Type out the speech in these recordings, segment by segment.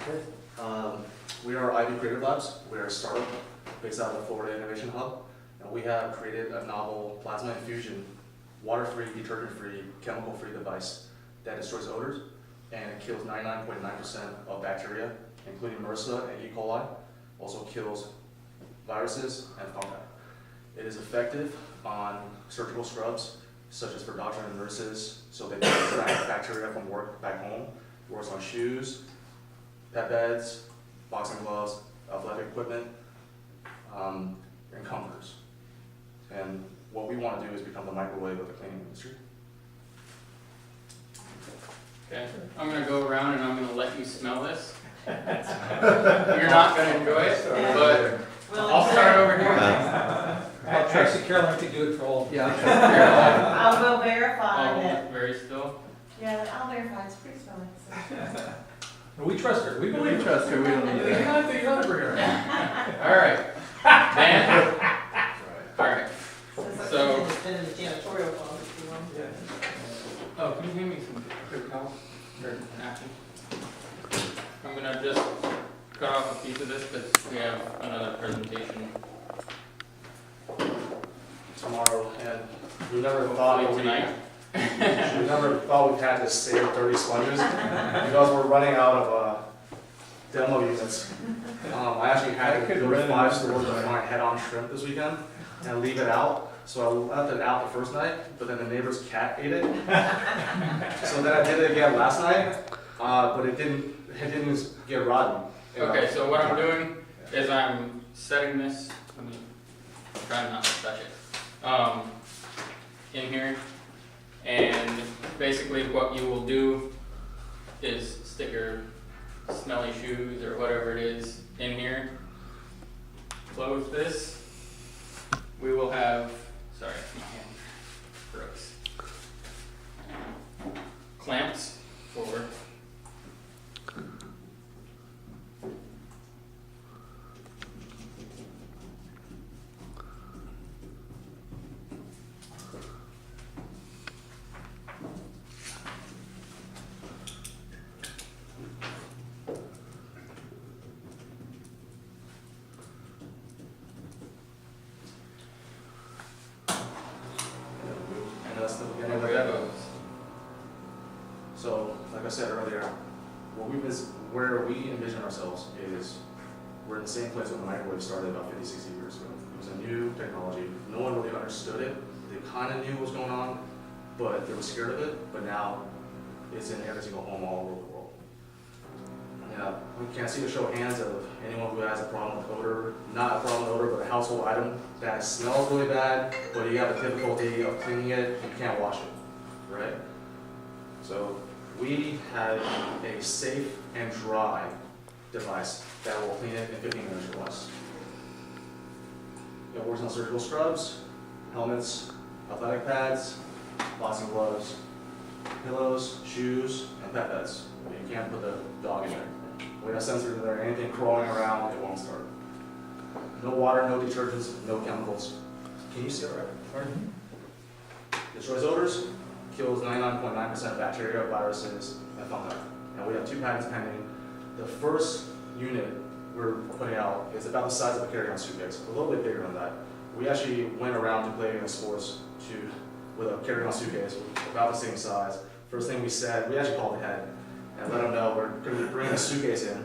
Okay. We are Ivy Creative Labs. We are a startup based out of the Florida Innovation Hub, and we have created a novel plasma infusion, water-free, detergent-free, chemical-free device that destroys odors and it kills 99.9% of bacteria, including MRSA and E. coli. Also kills viruses and fungi. It is effective on surgical scrubs, such as for doctors and nurses, so they can extract bacteria from work back home. Works on shoes, pet beds, boxing gloves, athletic equipment, and comforters. And what we want to do is become the microwave of the cleaning industry. Okay, I'm going to go around and I'm going to let you smell this. You're not going to enjoy it, but I'll start over here. Actually, Caroline could do it for all. Yeah, I will verify I'll that. very still. Yeah, I'll verify. It's pretty smelly. So. We trust her. We believe trust her. We don't need You're not the bring her. All right. Dan? All right. So- It's been in the janitorial closet too long. Oh, can you hand me some paper towels or napkin? I'm going to just cut off a piece of this because we have another presentation Tomorrow, and we never thought tonight. we never thought we'd had to save 30 sponges because we're running out of demo units. I actually had to go to 5 stores to find head-on shrimp this weekend and leave it out. So I left it out the first night, but then the neighbor's cat ate it. So then I did it again last night, but it didn't get rotten. Okay, so what I'm doing is I'm setting this, let me try not to touch it, in here. And basically what you will do is stick your smelly shoes or whatever it is in here. Close this. We will have, sorry, my hand froze. Clamps for And that's the beginning of the where it demo. goes. So, like I said earlier, where we envision ourselves is we're in the same place when the microwave started about 50, 60 years ago. It was a new technology. No one really understood it. They kind of knew what was going on, but they were scared of it. But now it's in every single home all over the world. Yeah, we can't see the show of hands of anyone who has a problem with odor. Not a problem with odor, but a household item that smells really bad, but you have a difficulty of cleaning it, you can't wash it, right? So we have a safe and dry device that will clean it in 15 minutes or less. It works on surgical scrubs, helmets, athletic pads, boxing gloves, pillows, shoes, and pet beds. You can't put the dog in there. We have sensors in there, anything crawling around, it won't start. No water, no detergents, no chemicals. Can you see it right? Destroys odors, kills 99.9% of bacteria, viruses, and fungi. And we have 2 patents pending. The first unit we're putting out is about the size of a carry-on suitcase, a little bit bigger than that. We actually went around to play in sports with a carry-on suitcase about the same size. First thing we said, we actually called ahead and let them know we're going to be bringing a suitcase in.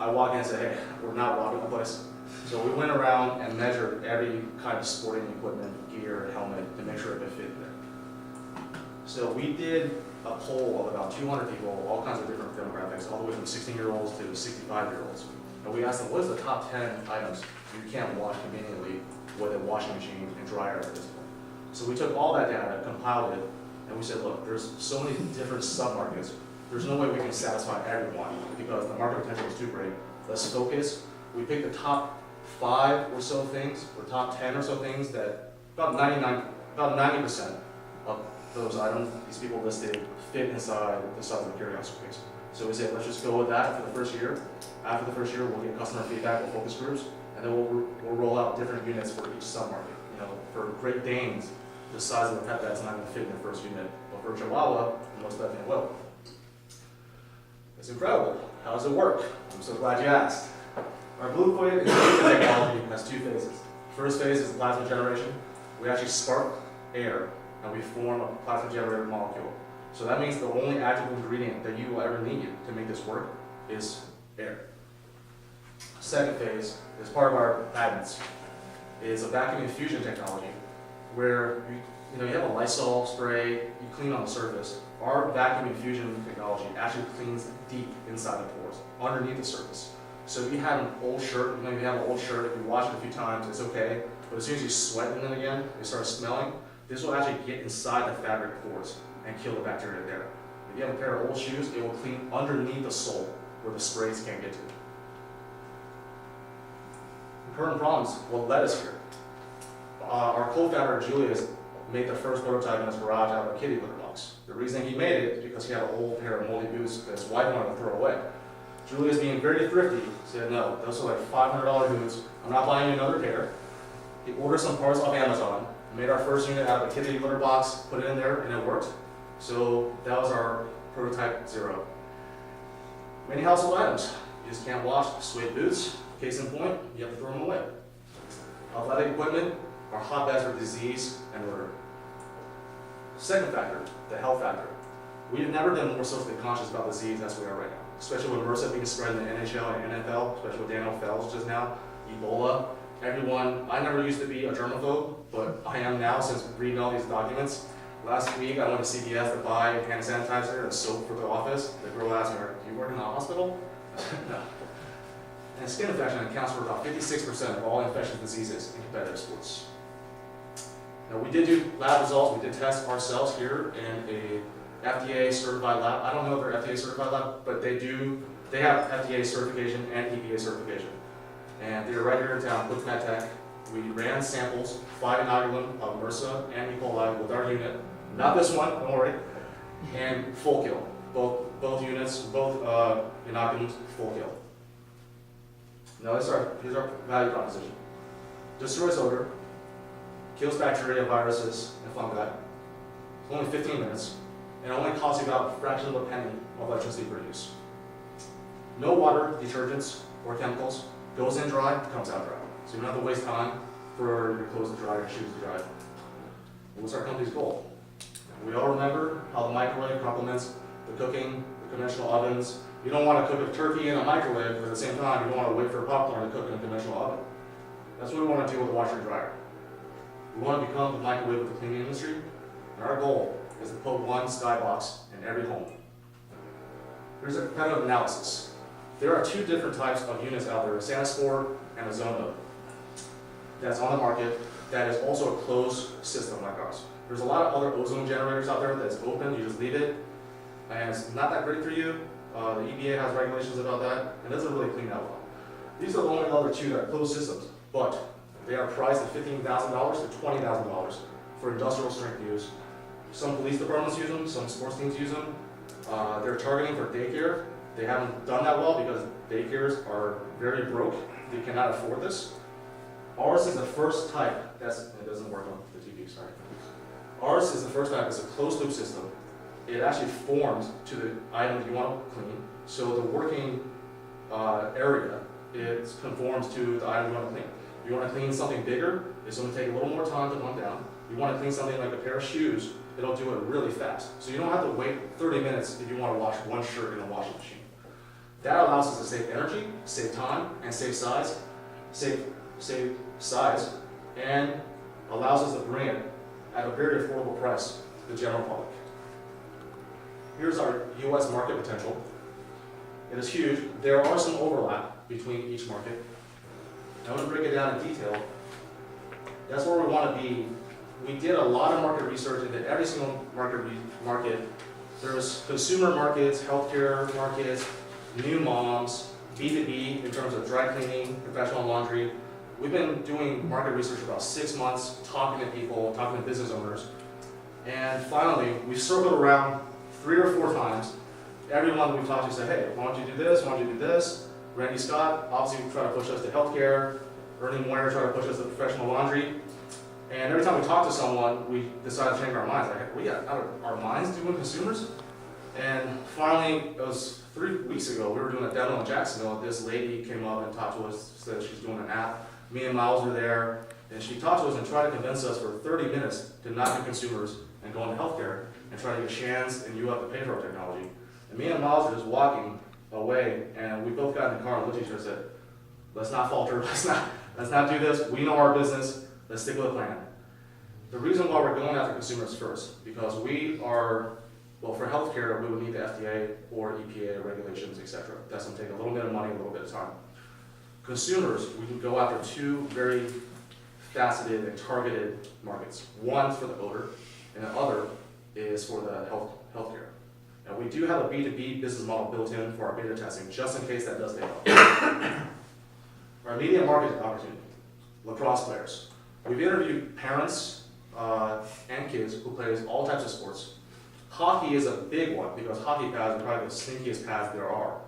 I walk in and say, hey, we're not robbing the place. So we went around and measured every kind of sporting equipment, gear, helmet, to make sure it could fit in there. So we did a poll of about 200 people, all kinds of different demographics, all the way from 16-year-olds to 65-year-olds. And we asked them, what is the top 10 items you can't wash conveniently with a washing machine and dryer at this point? So we took all that data, compiled it, and we said, look, there's so many different sub-markets. There's no way we can satisfy everyone because the market potential is too great. Let's focus. We picked the top 5 or so things, or top 10 or so things that about 90% of those items these people listed fit inside the size of a carry-on suitcase. So we said, let's just go with that for the first year. After the first year, we'll get customer feedback, we'll focus groups, and then we'll roll out different units for each sub-market. You know, for Great Danes, the size of the pet that's not going to fit in the first unit, but for Chihuahua, most definitely will. It's incredible. how does it work? I'm so glad you asked. Our blue coil technology has two phases. First phase is plasma generation. We actually spark air and we form a plasma generator molecule. So that means the only active ingredient that you will ever need to make this work is air. Second phase is part of our patents. It's a vacuum infusion technology where you have a Lysol spray, you clean on the surface. Our vacuum infusion technology actually cleans deep inside the pores, underneath the surface. So if you have an old shirt, if you wash it a few times, it's okay. But as soon as you sweat in it again, it starts smelling, this will actually get inside the fabric pores and kill the bacteria there. If you have a pair of old shoes, it will clean underneath the sole where the sprays can't get to. The current problems, what led us here. Our co-founder, Julius, made the first prototype in his garage out of a kitty litter box. The reason he made it is because he had an old pair of moldy boots that his wife wanted to throw away. Julius, being very thrifty, said, no, those are like $500 boots. I'm not buying you another pair. He ordered some parts off Amazon, made our first unit out of a kitty litter box, put it in there, and it worked. So that was our prototype 0. Many household items. You just can't wash suede boots. Case in point, you have to throw them away. Athletic equipment are hotbeds for disease and odor. Second factor, the health factor. We have never been more socially conscious about disease as we are right now, especially with MRSA being spread in the NHL and NFL, especially with Daniel Fells just now, Ebola. Everyone, I never used to be a germaphobe, but I am now since reading all these documents. Last week I went to CVS to buy hand sanitizer and soap for the office. The girl asked me, do you work in the hospital? No. And skin infection accounts for about 56% of all infectious diseases in competitive sports. Now we did do lab results, we did test ourselves here in a FDA certified lab. I don't know if they're FDA certified lab, but they have FDA certification and EPA certification. And they're right here in town with MedTech. We ran samples, 5 inoculum of MRSA and E. coli with our unit. Not this one, don't worry. And full kill. Both units, both inoculums, full kill. Now here's our value proposition. Destroys odor, kills bacteria, viruses, and fungi. It's only 15 minutes, and it only costs you about a fraction of a penny of electricity per use. No water, detergents, or chemicals. Goes in dry, comes out dry. So you don't have to waste time for your clothes to dry, your shoes to dry. What's our company's goal? We all remember how the microwave complements the cooking, the conventional ovens. You don't want to cook a turkey in a microwave, but at the same time, you don't want to wait for popcorn to cook in a conventional oven. That's what we want to do with the washer and dryer. We want to become the microwave of the cleaning industry, and our goal is to put one skybox in every home. Here's a competitive analysis. There are 2 different types of units out there, a SaniSport and a Zono, that's on the market that is also a closed system like ours. There's a lot of other ozone generators out there that's open, you just leave it, and it's not that great for you. The EPA has regulations about that, and it doesn't really clean that well. These are the only other 2 that are closed systems, but they are priced at $15,000 to $20,000 for industrial strength use. Some police departments use them, some sports teams use them. They're targeting for daycare. They haven't done that well because daycares are very broke. They cannot afford this. Ours is the first type, it doesn't work on the TV, sorry. Ours is the first type, it's a closed loop system. It actually forms to the item that you want to clean. So the working area, it conforms to the item you want to clean. You want to clean something bigger, it's going to take a little more time to run down. You want to clean something like a pair of shoes, it'll do it really fast. So you don't have to wait 30 minutes if you want to wash one shirt in a washing machine. That allows us to save energy, save time, and save size, and allows us to bring it at a very affordable price to the general public. Here's our US market potential. It is huge. There are some overlap between each market. I'm going to break it down in detail. That's where we want to be. We did a lot of market research into every single market. There's consumer markets, healthcare markets, new moms, B2B in terms of dry cleaning, professional laundry. We've been doing market research for about 6 months, talking to people, talking to business owners. And finally, we circled around 3 or 4 times. Everyone we talked to said, hey, why don't you do this, why don't you do this? Randy Scott, obviously try to push us to healthcare. Ernie Moyer try to push us to professional laundry. And every time we talk to someone, we decide to change our minds. Like, we got out of our minds doing consumers. And finally, it was 3 weeks ago, we were doing a demo in Jacksonville. This lady came up and talked to us, said she's doing an app. Me and Miles were there, and she talked to us and tried to convince us for 30 minutes to not be consumers and go into healthcare and try to get Shands and you up to pay for our technology. And me and Miles were just walking away, and we both got in the car and looked at each other and said, let's not falter, let's not do this. We know our business, let's stick with the plan. The reason why we're going after consumers first, because we are, well, for healthcare, we would need the FDA or EPA regulations, etc. That's going to take a little bit of money, a little bit of time. Consumers, we can go after two very faceted and targeted markets. One for the odor, and the other is for the healthcare. And we do have a B2B business model built in for our beta testing, just in case that does take off. Our immediate market opportunity, lacrosse players. We've interviewed parents and kids who play all types of sports. Hockey is a big one because hockey pads are probably the stinkiest pads there are.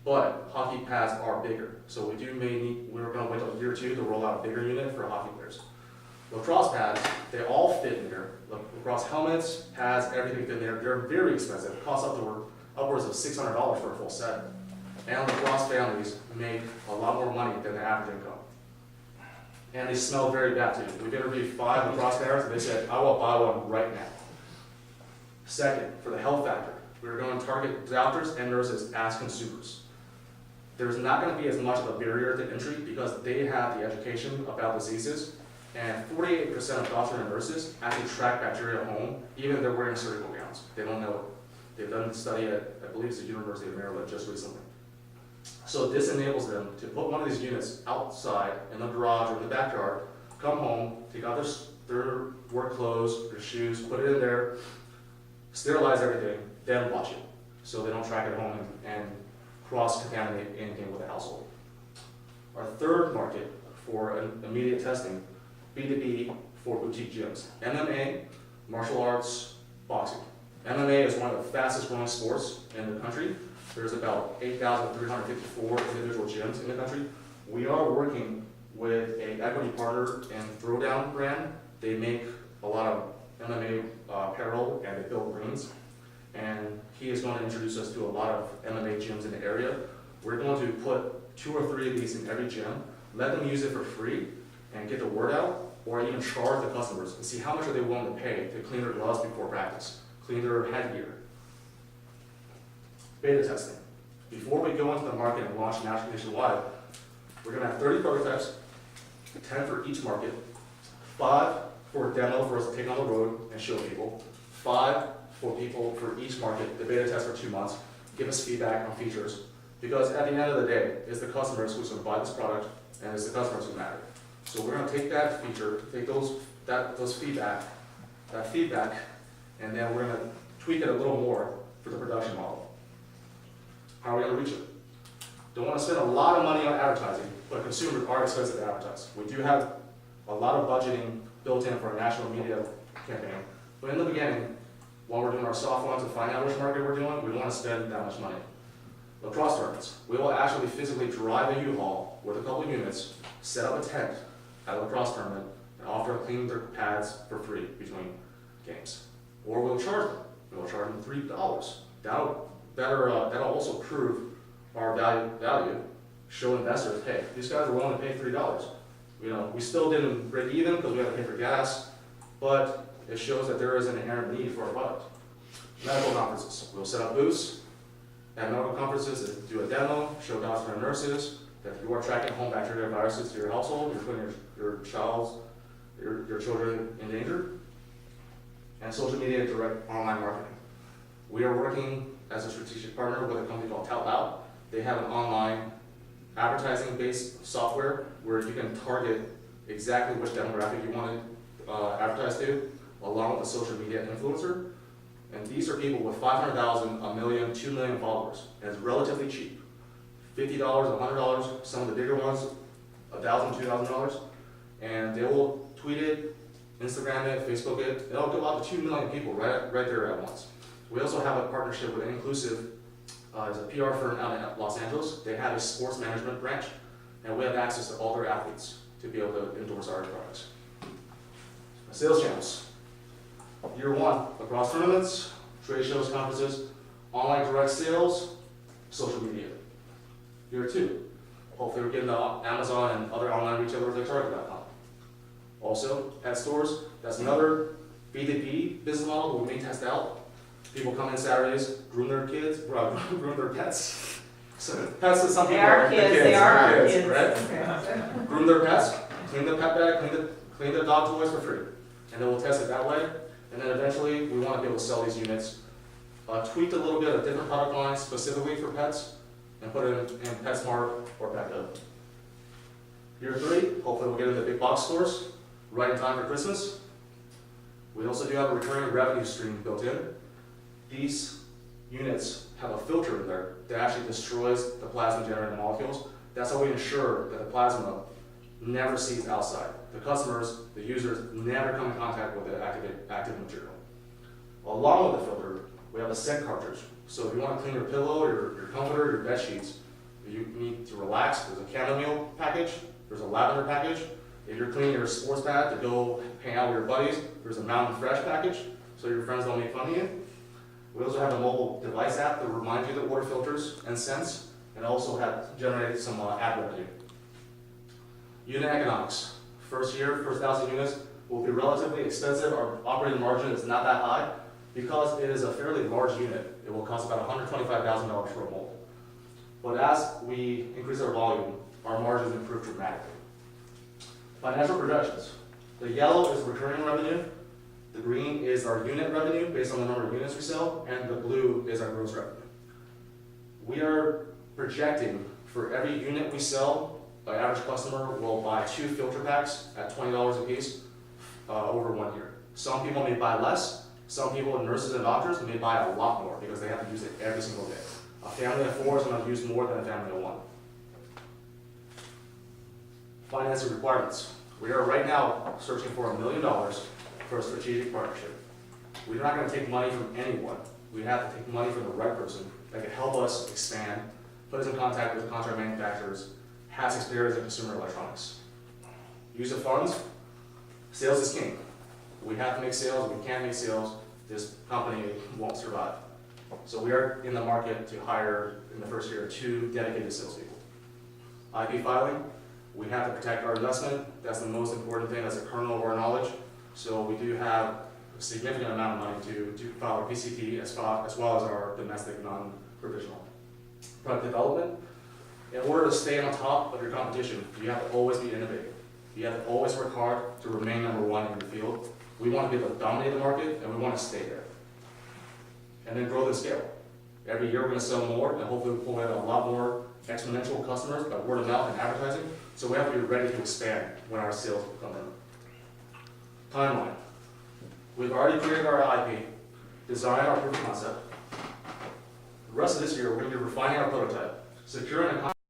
But hockey pads are bigger. So we're going to wait till a year or two to roll out a bigger unit for hockey players. Lacrosse pads, they all fit in there. Lacrosse helmets, pads, everything fit in there. They're very expensive. It costs upwards of $600 for a full set. And lacrosse families make a lot more money than the average income. And they smell very bad too. We've interviewed 5 lacrosse parents and they said, I will buy one right now. Second, for the health factor, we're going to target doctors and nurses as consumers. There's not going to be as much of a barrier to entry because they have the education about diseases, and 48% of doctors and nurses actually track bacteria home, even if they're wearing surgical gowns. They don't know it. They've done a study at, I believe it's the University of Maryland just recently. So this enables them to put one of these units outside in the garage or in the backyard, come home, take out their work clothes, their shoes, put it in there, sterilize everything, then watch it. So they don't track it home and cross-contaminate anything with the household. Our third market for immediate testing, B2B for boutique gyms. MMA, martial arts, boxing. MMA is one of the fastest growing sports in the country. There's about 8,354 individual gyms in the country. We are working with an equity partner in Throwdown brand. They make a lot of MMA apparel and they build rings. And he is going to introduce us to a lot of MMA gyms in the area. We're going to put 2 or 3 of these in every gym, let them use it for free and get the word out, or even charge the customers and see how much are they willing to pay to clean their gloves before practice, clean their headgear. Beta testing. Before we go into the market and launch nationwide, we're going to have 30 prototypes, 10 for each market, 5 for a demo for us to take on the road and show people, 5 for people for each market, the beta test for 2 months, give us feedback on features, because at the end of the day, it's the customers who's going to buy this product, and it's the customers who matter. So we're going to take that feature, take that feedback, and then we're going to tweak it a little more for the production model. How are we going to reach it? Don't want to spend a lot of money on advertising, but consumers are expensive to advertise. We do have a lot of budgeting built in for a national media campaign, but in the beginning, while we're doing our soft ones to find out which market we're doing, we don't want to spend that much money. Lacrosse tournaments. We will actually physically drive a U-Haul with a couple of units, set up a tent at a lacrosse tournament, and offer to clean their pads for free between games. Or we'll charge them. We'll charge them $3. That'll also prove our value, show investors, hey, these guys are willing to pay $3. You know, we still didn't break even because we had to pay for gas, but it shows that there is an inherent need for our product. Medical conferences. We'll set up booths at medical conferences to do a demo, show doctors and nurses that you are tracking home bacteria and viruses to your household, you're putting your children in danger. And social media direct online marketing. We are working as a strategic partner with a company called Tout Loud. They have an online advertising-based software where you can target exactly which demographic you want to advertise to, along with a social media influencer. And these are people with 500,000, a million, 2 million followers. And it's relatively cheap. $50, $100, some of the bigger ones, $1,000, $2,000. And they will tweet it, Instagram it, Facebook it. It'll go out to 2 million people right there at once. We also have a partnership with Inclusive. It's a PR firm out in Los Angeles. They have a sports management branch, and we have access to all their athletes to be able to endorse our products. Sales channels. Year 1, lacrosse tournaments, trade shows, conferences, online direct sales, social media. Year 2, hopefully we're getting to Amazon and other online retailers like Target.com. Also, pet stores, that's another B2B business model we may test out. People come in Saturdays, groom their kids, groom their pets. So pets is some They people are the kids, they are our kids, kids. right? Groom their pets, clean the pet bag, clean the dog toys for free. And then we'll test it that way. And then eventually, we want to be able to sell these units, tweaked a little bit of different product lines specifically for pets, and put it in PetSmart or Petco. Year 3, hopefully we'll get into big box stores right in time for Christmas. We also do have a recurring revenue stream built in. These units have a filter in there that actually destroys the plasma generating molecules. That's how we ensure that the plasma never sees outside. The customers, the users, never come in contact with the active material. Along with the filter, we have a scent cartridge. So if you want to clean your pillow, your comforter, your bed sheets, you need to relax, there's a chamomile package, there's a lavender package. If you're cleaning your sports pad to go hang out with your buddies, there's a Mountain Fresh package, so your friends don't make fun of you. We also have a mobile device app that reminds you that water filters and scents, and also have generated some ad revenue. Unit economics. First year, first 1,000 units will be relatively expensive. Our operating margin is not that high because it is a fairly large unit. It will cost about $125,000 for a mobile. But as we increase our volume, our margins improve dramatically. Financial projections. The yellow is recurring revenue, the green is our unit revenue based on the number of units we sell, and the blue is our gross revenue. We are projecting for every unit we sell, our average customer will buy 2 filter packs at $20 a piece over 1 year. Some people may buy less, some people, nurses and doctors, may buy a lot more because they have to use it every single day. A family of 4 is going to use more than a family of 1. Financing requirements. We are right now searching for $1 million for a strategic partnership. We're not going to take money from anyone. We have to take money from the right person that can help us expand, put us in contact with contract manufacturers, has experience in consumer electronics. Use of funds. Sales is king. We have to make sales. If we can't make sales, this company won't survive. So we are in the market to hire, in the first year, 2 dedicated salespeople. IP filing. We have to protect our investment. That's the most important thing. That's a kernel of our knowledge. So we do have a significant amount of money to file our PCT as well as our domestic non-provisional. Product development. In order to stay on top of your competition, you have to always be innovative. You have to always work hard to remain number 1 in your field. We want to be able to dominate the market, and we want to stay there. And then grow the scale. Every year we're going to sell more, and hopefully we'll pull in a lot more exponential customers by word of mouth and advertising. So we have to be ready to expand when our sales come in. Timeline. We've already created our IP, designed our proof of concept. The rest of this year, we're going to be refining our prototype, securing a